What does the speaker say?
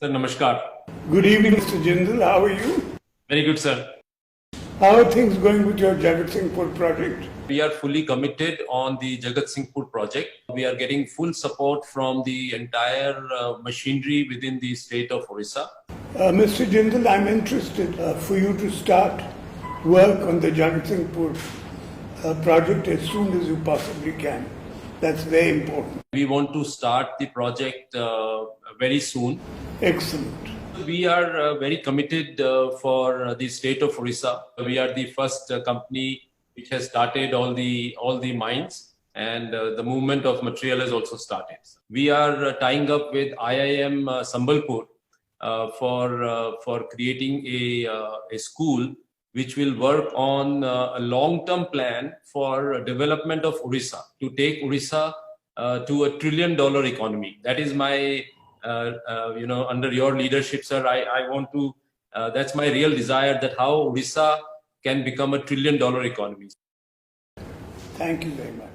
Sir, namaskar. Good evening, Mr. Jindal. How are you? Very good, sir. How are things going with your Jagat Singhpur project? We are fully committed on the Jagat Singhpur project. We are getting full support from the entire machinery within the state of Orissa. Mr. Jindal, I'm interested for you to start work on the Jagat Singhpur project as soon as you possibly can. That's very important. We want to start the project very soon. Excellent. We are very committed for the state of Orissa. We are the first company which has started all the mines, and the movement of material has also started. We are tying up with IIM Sambalpur for creating a school which will work on a long-term plan for development of Orissa, to take Orissa to $1 trillion economy. That is my, under your leadership, sir, I want to, that's my real desire, that how Orissa can become $1 trillion economy. Thank you very much.